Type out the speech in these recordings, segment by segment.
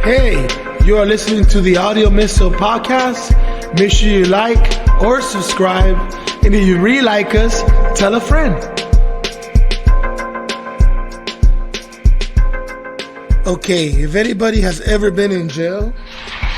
Hey, you are listening to the Audio Missile podcast. Make sure you like or subscribe. And if you really like us, tell a friend. Okay, if anybody has ever been in jail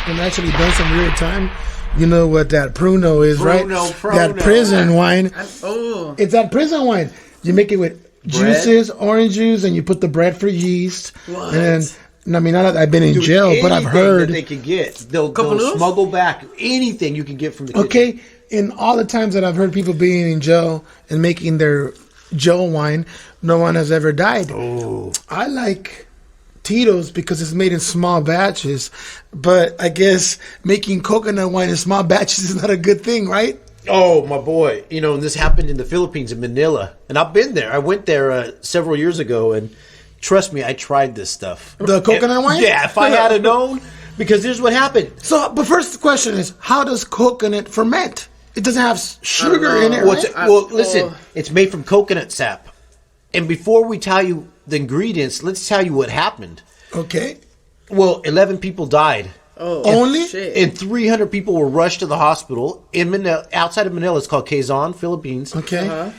and actually done some real time, you know what that pruno is, right? That prison wine. It's that prison wine. You make it with juices, orange juice, and you put the bread for yeast. What? And I mean, not that I've been in jail, but I've heard that they can get. They'll smuggle back anything you can get from the kitchen. Okay, in all the times that I've heard people being in jail and making their jail wine, no one has ever died. Oh, I like Tito's because it's made in small batches, but I guess making coconut wine in small batches is not a good thing, right? Oh, my boy. You know, and this happened in the Philippines, in Manila. And I've been there. I went there several years ago, and trust me, I tried this stuff. The coconut wine? Yeah, if I had known, because here's what happened. So, but first question is, how does coconut ferment? It doesn't have sugar in it, right? Well, listen, it's made from coconut sap. And before we tell you the ingredients, let's tell you what happened. Okay. Well, 11 people died. Oh, Only? shit. And 300 people were rushed to the hospital in Manila, outside of Manila. It's called Quezon, Philippines. Okay.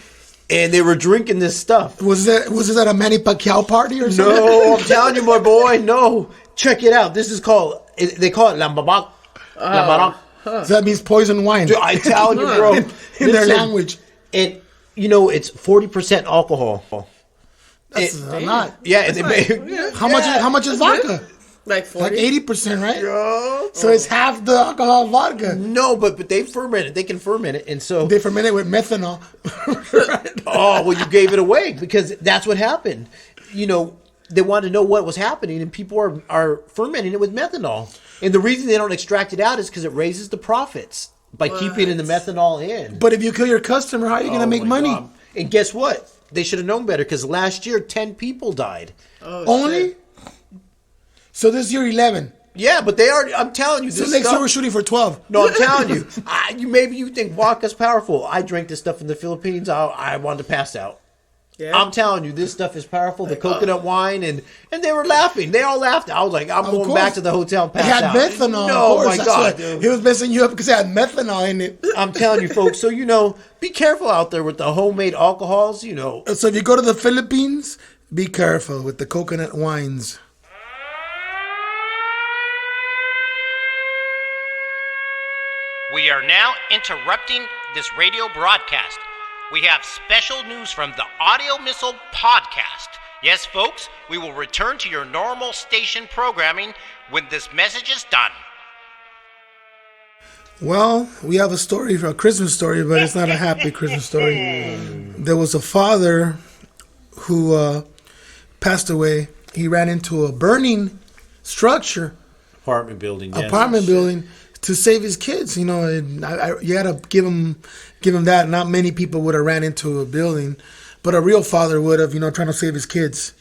And they were drinking this stuff. Was it at a Manny Pacquiao party or something? No, I'm telling you, my boy, no. Check it out. This is called, they call it lambabac. Lambabac. So that means poison wine. Dude, I'm telling you, bro. in their language. And, you know, it's 40% alcohol. That's a lot. Yeah. And they made, How much is vodka? Like 40? Like 80%, right? Yeah. So it's half the alcohol of vodka. No, but they ferment it. They can ferment it. And so... They ferment it with methanol. Oh, well, you gave it away because that's what happened. You know, they wanted to know what was happening, and people are fermenting it with methanol. And the reason they don't extract it out is because it raises the profits by keeping the methanol in. But if you kill your customer, how are you going to make money? God. And guess what? They should have known better because last year 10 people died. Only? Shit. So this year 11. Yeah, but they already. I'm telling you, So this next stuff. year we're shooting for 12. No, I'm telling you. Maybe you think vodka's powerful. I drank this stuff in the Philippines. I wanted to pass out. Yeah. I'm telling you, this stuff is powerful. The coconut wine, and they were laughing. They all laughed. I was like, I'm going back to the hotel and pass out. It had methanol. No, my God. It was messing you up because it had methanol in it. I'm telling you, folks. So, you know, be careful out there with the homemade alcohols, you know. So if you go to the Philippines, be careful with the coconut wines. We are now interrupting this radio broadcast. We have special news from the Audio Missile podcast. Yes, folks, we will return to your normal station programming when this message is done. Well, we have a Christmas story, but it's not a happy Christmas story. There was a father who passed away. He ran into a burning structure. Apartment building. To save his kids, you know, you had to give him that. Not many people would have ran into a building, but a real father would have, you know, trying to save his kids.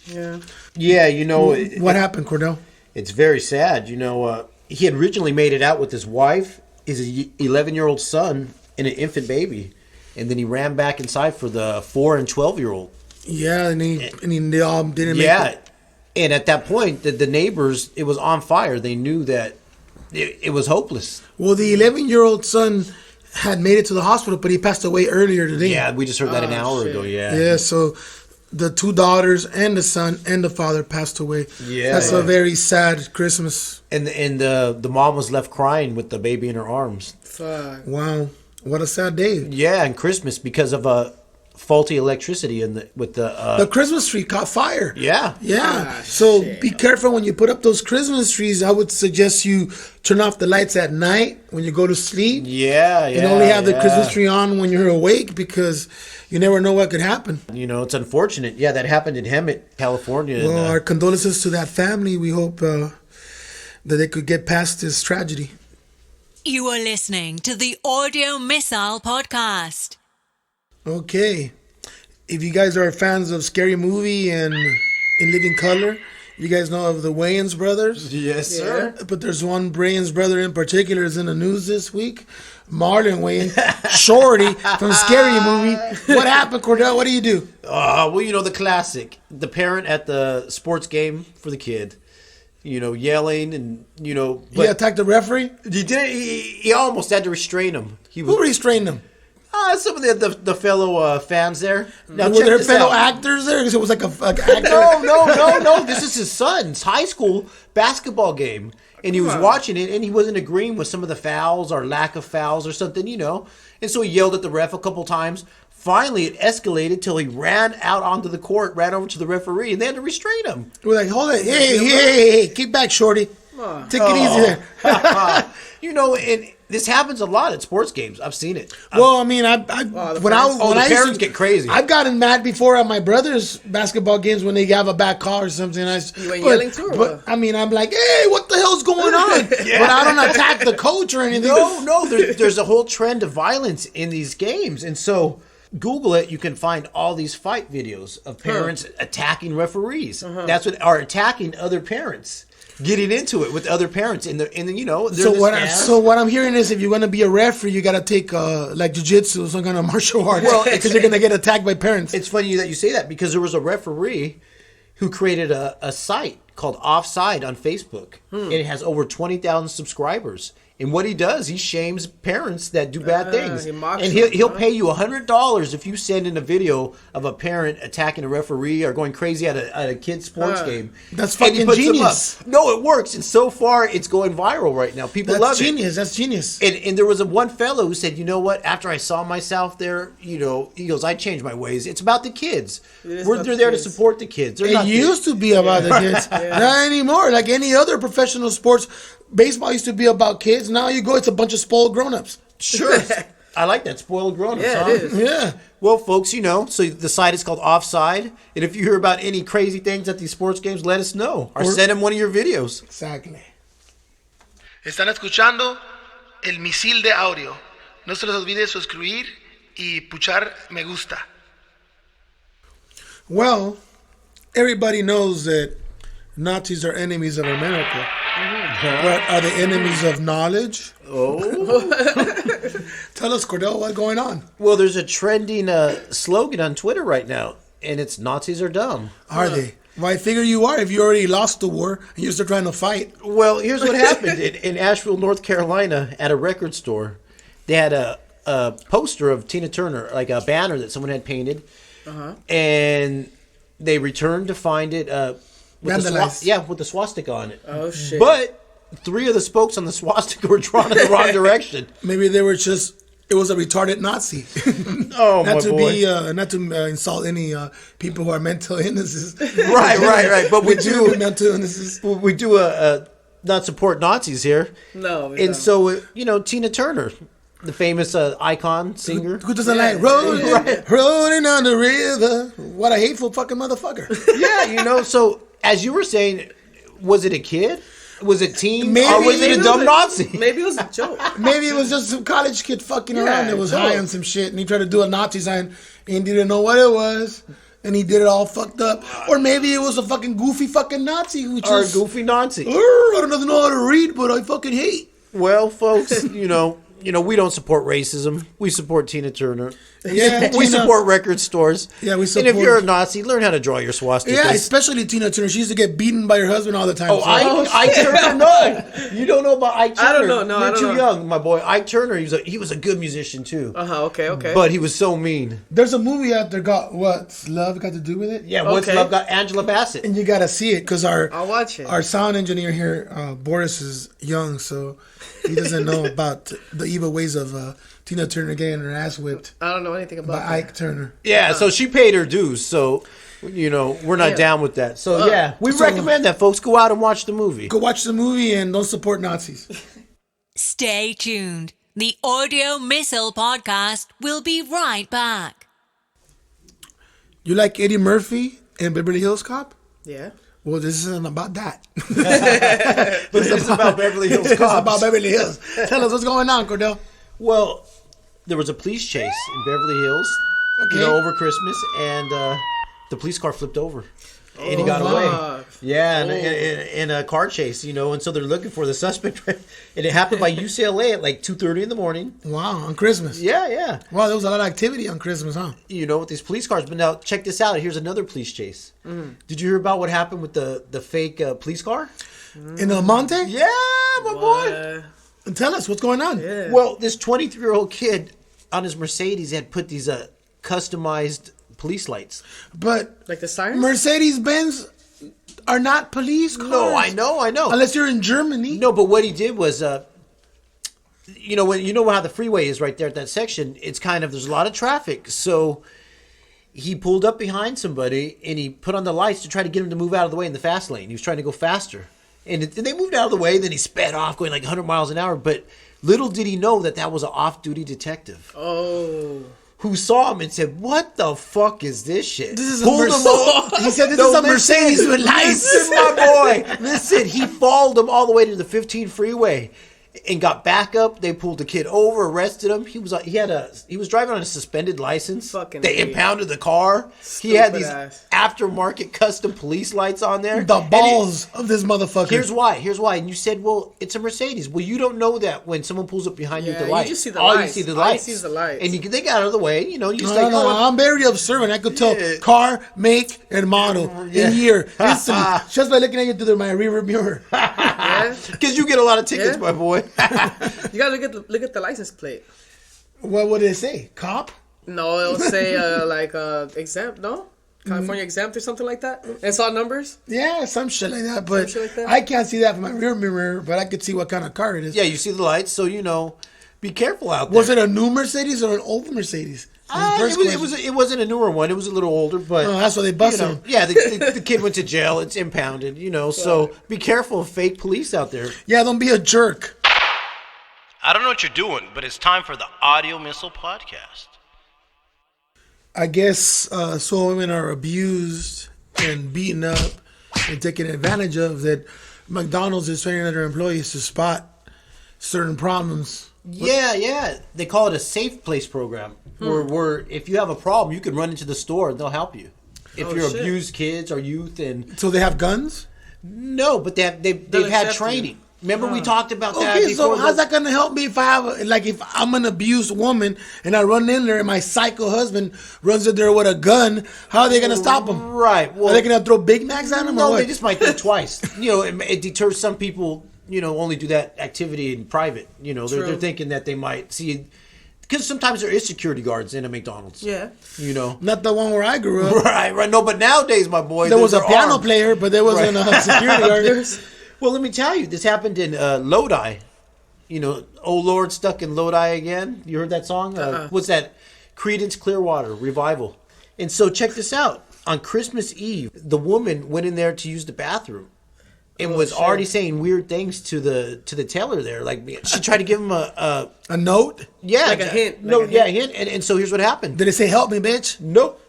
Yeah, you know. What happened, Cordell? It's very sad. You know, he had originally made it out with his wife, his 11-year-old son, and an infant baby. And then he ran back inside for the 4 and 12-year-old. Yeah, and they all didn't make it. Yeah, and at that point, the neighbors, it was on fire. They knew that it was hopeless. Well, the 11-year-old son had made it to the hospital, but he passed away earlier today. Yeah, we just heard that an hour ago, yeah. Yeah, so the 2 daughters and the son and the father passed away. Yeah. That's a very sad Christmas. And the mom was left crying with the baby in her arms. Fuck. Wow. What a sad day. Yeah, and Christmas because of faulty electricity with the Christmas tree caught fire. Yeah. So be careful when you put up those Christmas trees. I would suggest you turn off the lights at night when you go to sleep. Yeah. And only have the Christmas tree on when you're awake because you never know what could happen. You know, it's unfortunate. Yeah, that happened in Hemet, California. Well, our condolences to that family. We hope that they could get past this tragedy. You are listening to the Audio Missile podcast. Okay. If you guys are fans of Scary Movie and In Living Color, you guys know of the Wayans brothers. Yes, sir. But there's one Wayans brother in particular is in the news this week. Marlon Wayans, Shorty from Scary Movie. What happened, Cordell? What do you do? Well, you know, the classic. The parent at the sports game for the kid yelling and He attacked the referee. He did. He almost had to restrain him. Who restrained him? Some of the fellow fans there. Now, were there fellow actors there? Because it was like an actor. No. This is his son's high school basketball game, and he was watching it, and he wasn't agreeing with some of the fouls or lack of fouls or something, And so he yelled at the ref a couple times. Finally, it escalated till he ran out onto the court, ran over to the referee, and they had to restrain him. We're like, hold it, hey, kick back, shorty. Take it easy there. And this happens a lot at sports games. I've seen it. Well, I mean, the parents get crazy. I've gotten mad before at my brother's basketball games when they have a bad call or something. You went yelling too, or what? I mean, I'm like, hey, what the hell's going on? But I don't attack the coach or anything. No, there's a whole trend of violence in these games, and so Google it. You can find all these fight videos of parents attacking referees. That's what are attacking other parents. Getting into it with other parents, So what I'm hearing is, if you're gonna be a referee, you gotta take like jiu-jitsu, some kind of martial arts, because you're gonna get attacked by parents. It's funny that you say that, because there was a referee who created a site called Offside on Facebook, and it has over 20,000 subscribers. And what he does, he shames parents that do bad things. He'll pay you $100 if you send in a video of a parent attacking a referee or going crazy at a kid's sports game. That's fucking genius. No, it works. And so far, it's going viral right now. People love it. That's genius. And there was one fellow who said, you know what? After I saw myself there, he goes, I changed my ways. It's about the kids. They're there to support the kids. It used to be about the kids. Not anymore. Like any other professional sports, baseball used to be about kids. Now you go, it's a bunch of spoiled grown-ups. Sure. I like that, spoiled grown-ups. Yeah, it is. Yeah. Well, folks, so the site is called Offside. And if you hear about any crazy things at these sports games, let us know. Or send them one of your videos. Exactly. Están escuchando el misil de audio. No se les olvide suscribir y puchar me gusta. Well, everybody knows that Nazis are enemies of America. But are they enemies of knowledge? Oh. Tell us, Cordell, what's going on? Well, there's a trending slogan on Twitter right now, and it's Nazis are dumb. Are they? Well, I figure you are if you already lost the war and you're still trying to fight. Well, here's what happened. In Asheville, North Carolina, at a record store, they had a poster of Tina Turner, like a banner that someone had painted, and they returned to find it vandalize. with the swastika on it. Oh, shit. But 3 of the spokes on the swastika were drawn in the wrong direction. Maybe they were it was a retarded Nazi. Oh, not my to boy. Not to insult any people who are mental illnesses. Right. But we do mental illnesses. We do not support Nazis here. No. And so, Tina Turner, the famous icon singer. Who doesn't like rolling on the river? What a hateful fucking motherfucker. Yeah, so as you were saying, was it a kid? Was it teen? Maybe, or was it a dumb Nazi? Maybe it was a joke. Maybe it was just some college kid fucking around that was high on some shit, and he tried to do a Nazi sign and didn't know what it was, and he did it all fucked up. Or maybe it was a fucking goofy fucking Nazi who just... Or a goofy Nazi. I don't know how to read, but I fucking hate. Well, folks, we don't support racism. We support Tina Turner. Yeah, we support record stores. Yeah, we support. And if you're a Nazi, learn how to draw your swastika. Yeah, especially Tina Turner. She used to get beaten by her husband all the time. Oh, Ike Turner? No. You don't know about Ike Turner. I don't know. No, You're I don't too know. young, my boy. Ike Turner, he was a good musician, too. Okay. But he was so mean. There's a movie out there got What's Love got to do with it? Yeah, What's Love got Angela Bassett. And you got to see it because I'll watch it. Our sound engineer here, Boris, is young, so he doesn't know about the evil ways of Tina Turner getting her ass whipped. I don't know anything about by that. Ike Turner. Yeah, so she paid her dues, so, we're not down with that. So, we recommend that, folks. Go out and watch the movie. Go watch the movie and don't support Nazis. Stay tuned. The Audio Missile Podcast will be right back. You like Eddie Murphy and Beverly Hills Cop? Yeah. Well, this isn't about that. But this is about Beverly Hills Cops. It's about Beverly Hills. Tell us what's going on, Cordell. Well, there was a police chase in Beverly Hills, over Christmas, and the police car flipped over. and he got away. Fuck. Yeah, in a car chase, and so they're looking for the suspect. And it happened by UCLA at like 2:30 in the morning. Wow, on Christmas. Yeah. Wow, there was a lot of activity on Christmas, huh? With these police cars. But now, check this out. Here's another police chase. Did you hear about what happened with the fake police car? In El Monte? Yeah, my boy. And tell us, what's going on? Yeah. Well, this 23-year-old kid on his Mercedes had put these customized police lights. But Like the sirens? Mercedes-Benz are not police cars. No, I know. Unless you're in Germany. No, but what he did was, when how the freeway is right there at that section, it's there's a lot of traffic. So he pulled up behind somebody and he put on the lights to try to get him to move out of the way in the fast lane. He was trying to go faster. And they moved out of the way. Then he sped off going like 100 miles an hour. But little did he know that was an off-duty detective. Oh. Who saw him and said, "What the fuck is this shit?" This is Pulled a him over. He said, "This is a Mercedes with lights." Listen, my boy. Listen, he followed him all the way to the 15 freeway and got back up. They pulled the kid over, arrested him. He was driving on a suspended license. Fucking they idiot. impounded the car. He had these Stupid ass. aftermarket custom police lights on there. The balls of this motherfucker. Here's why. And you said, well, it's a Mercedes. Well, you don't know that when someone pulls up behind you with the you lights. just see the All lights. you see the All you lights. see is the lights. And they got out of the way. You just No, I'm very observant. I could tell car, make, and model in year. Instantly, just by looking at you through my rearview mirror. Yeah. Because you get a lot of tickets, Yeah. my boy. You gotta look at the license plate. What would it say? Cop? No, it'll say exempt. No, California exempt or something like that. And it's all numbers. Yeah, some shit like that. But shit like that? I can't see that from my rear mirror, but I could see what kind of car it is. Yeah, you see the lights, so be careful out there. Was it a new Mercedes or an old Mercedes? It wasn't a newer one. It was a little older, but Oh, that's why they busted him. Yeah, the kid went to jail. It's impounded. So be careful of fake police out there. Yeah, don't be a jerk. I don't know what you're doing, but it's time for the Audio Missile Podcast. I guess so women are abused and beaten up and taken advantage of, that McDonald's is training their employees to spot certain problems. Yeah. They call it a safe place program, where if you have a problem, you can run into the store and they'll help you. If you're shit. abused kids or youth, and So they have guns? no, but they've had accept training. Remember we talked about that Okay, before. so how's that going to help me if if I'm an abused woman and I run in there and my psycho husband runs in there with a gun? How are they going to stop him? Right. Well, Are they going to throw Big Macs at him? no, or what? they just might think twice. It deters some people. Only do that activity in private. They're thinking that they might see, because sometimes there is security guards in a McDonald's. Yeah. Not the one where I grew up. Right. No, but nowadays, my boy, There was a piano armed. player, but there wasn't a security guard. Well, let me tell you, this happened in Lodi. Oh Lord, stuck in Lodi again. You heard that song? What's that? Creedence Clearwater Revival. And so check this out. On Christmas Eve, the woman went in there to use the bathroom and was already saying weird things to the teller there. Like, she tried to give him a note? Yeah. Like a hint. No, a hint. And so here's what happened. Did it say, help me, bitch? Nope.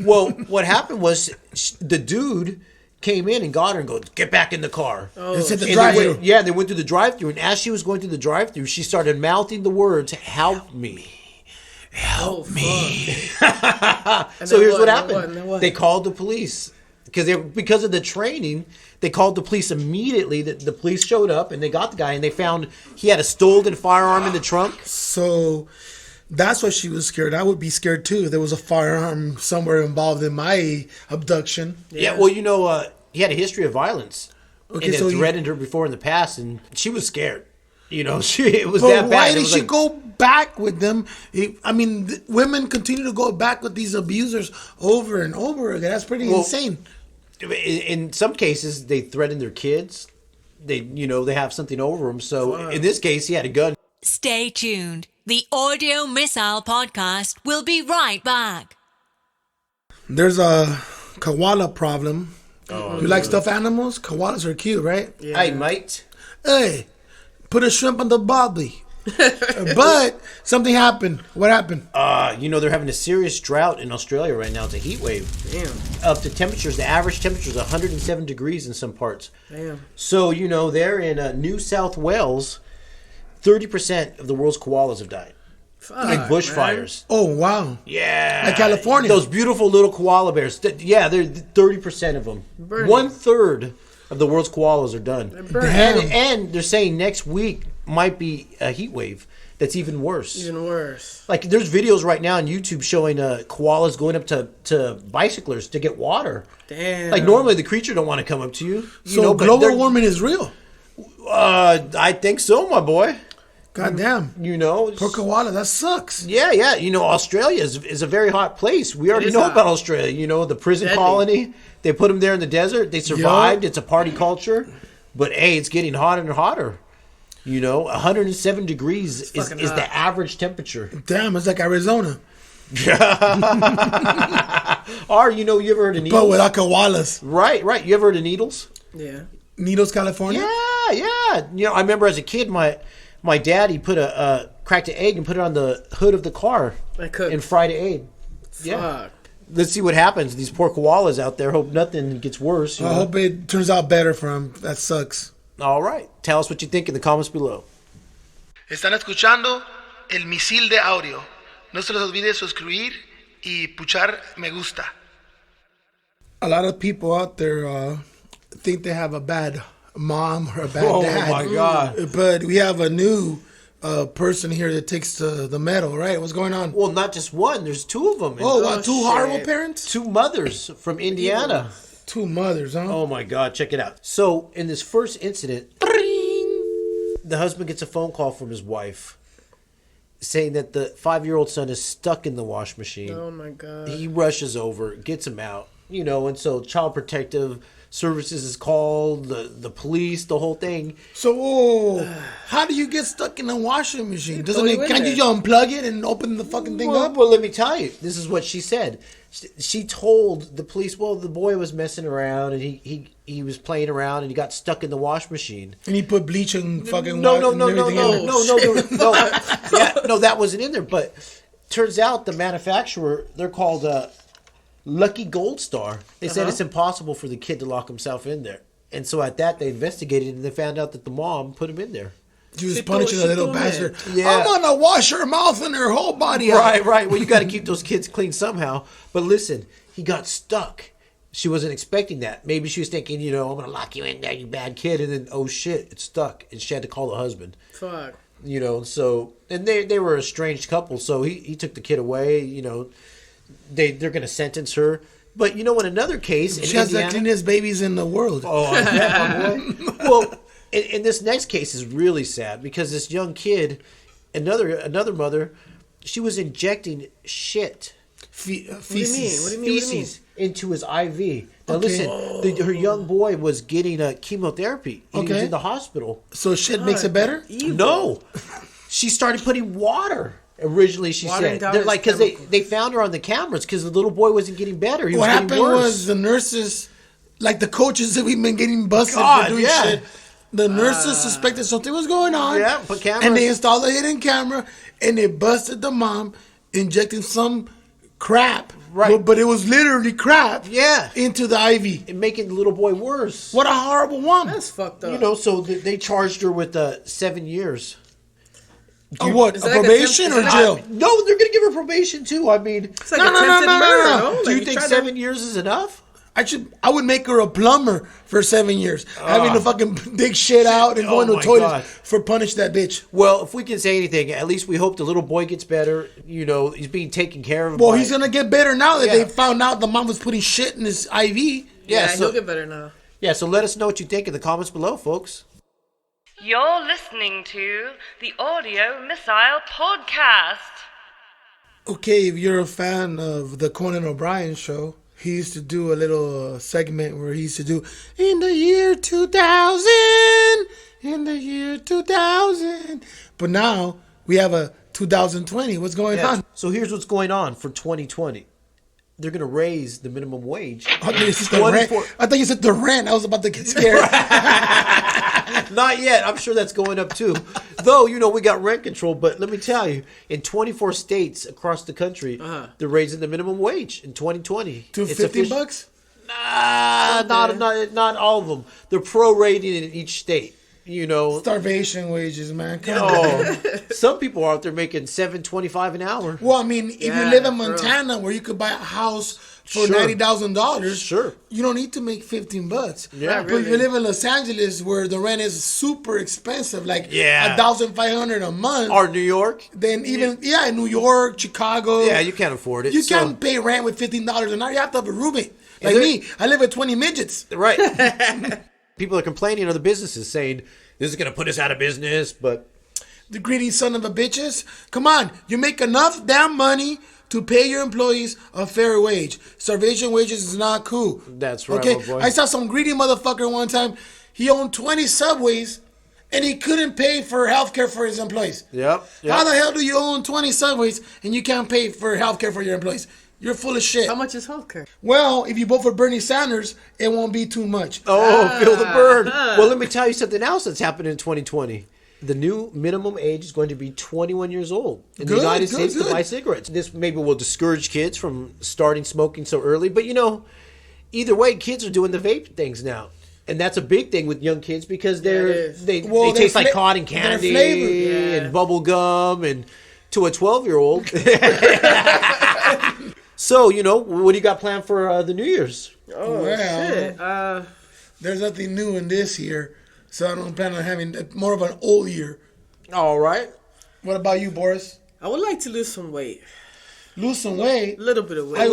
Well, what happened was the dude came in and got her and goes, get back in the car. It's at the And drive-thru. they went through the drive-thru, and as she was going through the drive-thru, she started mouthing the words, help me. Help me. So here's what happened. They called the police. Because of the training, they called the police immediately. The police showed up, and they got the guy, and they found he had a stolen firearm in the trunk. So that's why she was scared. I would be scared too if there was a firearm somewhere involved in my abduction. Yeah, well, he had a history of violence. Okay, and so it threatened her before in the past, and she was scared. It was But that bad. why It did was she like- go back with them? Women continue to go back with these abusers over and over again. That's pretty insane. In some cases, they threaten their kids. They have something over them. So in this case, he had a gun. Stay tuned. The Audio Missile Podcast will be right back. There's a koala problem. You like stuffed animals? Koalas are cute, right? Yeah. Hey, mate. Hey, put a shrimp on the bobby. But something happened. What happened? They're having a serious drought in Australia right now. It's a heat wave. Damn. Up to temperatures, the average temperature is 107 degrees in some parts. Damn. So, they're in New South Wales. 30% of the world's koalas have died. like bushfires. Oh, wow. Yeah. Like California. Those beautiful little koala bears. Yeah, they're 30% of them. Burning. 1/3 of the world's koalas are done. Damn. And they're saying next week might be a heat wave that's even worse. Even worse. Like, there's videos right now on YouTube showing koalas going up to bicyclers to get water. Damn. Like, normally the creature don't want to come up to you. So global warming is real. I think so, my boy. God damn. Poor koala, that sucks. Yeah. Australia is a very hot place. We already know about Australia. The prison colony. They put them there in the desert. They survived. It's a party culture. But, hey, it's getting hotter and hotter. 107 degrees is the average temperature. Damn, it's like Arizona. Or, you ever heard of needles? But without koalas. Right. You ever heard of needles? Yeah. Needles, California? Yeah. I remember as a kid, my dad, he put cracked an egg and put it on the hood of the car and fried an egg. Yeah. Fuck. Let's see what happens. These poor koalas out there. Hope nothing gets worse. I hope it turns out better for them. That sucks. All right. Tell us what you think in the comments below. Están escuchando el misil de audio. No se les olvide suscribir y puchar me gusta. A lot of people out there think they have a bad mom or a bad dad. Oh, my God. But we have a new person here that takes the medal, right? What's going on? Well, not just one. There's two of them. Two horrible parents? Two mothers from Indiana. Two mothers, huh? Oh, my God. Check it out. So, in this first incident, the husband gets a phone call from his wife saying that the 5-year-old son is stuck in the wash machine. Oh, my God. He rushes over, gets him out, and so Child Protective Services is called, the police, the whole thing. So, how do you get stuck in a washing machine? Can't you just unplug it and open the fucking thing up? Well, let me tell you. This is what she said. She told the police, the boy was messing around and he was playing around and he got stuck in the wash machine. And he put bleach and fucking No, that wasn't in there. But turns out the manufacturer, they're called Lucky Gold Star. They said it's impossible for the kid to lock himself in there. And so at that, they investigated and they found out that the mom put him in there. She was punishing a little bastard. Yeah. I'm going to wash her mouth and her whole body out. Right. Well, you got to keep those kids clean somehow. But listen, he got stuck. She wasn't expecting that. Maybe she was thinking, I'm going to lock you in there, you bad kid. And then, oh, shit, it's stuck. And she had to call the husband. Fuck. So, and they were a estranged couple. So he took the kid away. They're going to sentence her. But in another case, she has the cleanest babies in the world. Oh, yeah, my boy. Well, and this next case is really sad because this young kid, another mother, she was injecting shit, feces, What do you mean? feces into his IV. Now listen, her young boy was getting chemotherapy. He was in the hospital. So shit makes it better? Evil. No, she started putting water. Originally, she said they're like because they found her on the cameras because the little boy wasn't getting better. What happened was the nurses, like the coaches that we've been getting busted for doing shit. The nurses suspected something was going on. Yeah, put cameras. And they installed a hidden camera and they busted the mom injecting some crap. Right. But it was literally crap. Yeah. Into the IV. And making the little boy worse. What a horrible woman. That's fucked up. So they charged her with 7 years. What? A probation or jail? No, they're going to give her probation too. I mean, It's like attempted murder, no? Do you Like, think 7 years is enough? I would make her a plumber for 7 years. Having to fucking dig shit out and go into the toilet for punish that bitch. Well, if we can say anything, at least we hope the little boy gets better. He's being taken care of. Well, he's going to get better now that they found out the mom was putting shit in his IV. Yeah, he'll get better now. Yeah, so let us know what you think in the comments below, folks. You're listening to the Audio Missile Podcast. Okay, if you're a fan of the Conan O'Brien show, he used to do a little segment where he used to do, in the year 2000, in the year 2000. But now we have a 2020. What's going on? So here's what's going on for 2020. They're going to raise the minimum wage. I thought you said the rent. I was about to get scared. Not yet. I'm sure that's going up too. Though, we got rent control. But let me tell you, in 24 states across the country, they're raising the minimum wage in 2020. To $50? Not all of them. They're prorating it in each state. Starvation wages, man. Come on. Some people are out there making $7.25 an hour. Well, I mean, if you live in Montana where you could buy a house for $90,000, sure, you don't need to make $15. Yeah, but if you live in Los Angeles where the rent is super expensive, like $1,500 a month, or New York, then even in New York, Chicago, you can't afford it. You can't pay rent with $15 an hour. You have to have a roommate. Like me, I live with 20 midgets. Right. People are complaining, other businesses saying this is going to put us out of business, but the greedy son of a bitches. Come on, you make enough damn money to pay your employees a fair wage. Starvation wages is not cool. That's right, okay? my boy. I saw some greedy motherfucker one time. He owned 20 Subways, and he couldn't pay for healthcare for his employees. Yep. How the hell do you own 20 Subways and you can't pay for healthcare for your employees? You're full of shit. How much is healthcare? Well, if you vote for Bernie Sanders, it won't be too much. Feel the burn. Well, let me tell you something else that's happened in 2020. The new minimum age is going to be 21 years old in the United States to buy cigarettes. This maybe will discourage kids from starting smoking so early. But, either way, kids are doing the vape things now. And that's a big thing with young kids because they taste like cotton candy and bubble gum. And to a 12-year-old... So, what do you got planned for the New Year's? Oh, shit. There's nothing new in this year, so I don't plan on having more of an old year. All right. What about you, Boris? I would like to lose some weight. Lose some weight? A little bit of weight. I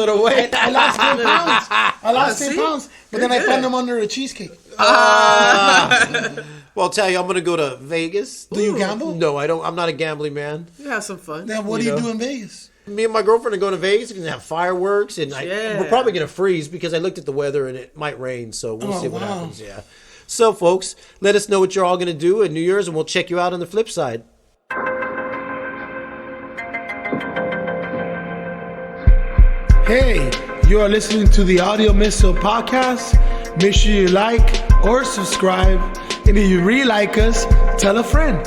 lost 10 pounds. I lost 10 pounds, but then I found them under a cheesecake. Well, I'll tell you, I'm going to go to Vegas. Do you gamble? No, I don't. I'm not a gambling man. You have some fun. Now, what do you do in Vegas? Me and my girlfriend are going to Vegas. We're going to have fireworks, and we're probably going to freeze because I looked at the weather and it might rain. So we'll see what happens. Yeah. So, folks, let us know what you're all going to do at New Year's, and we'll check you out on the flip side. Hey, you are listening to the Audio Missile Podcast. Make sure you like or subscribe, and if you really like us, tell a friend.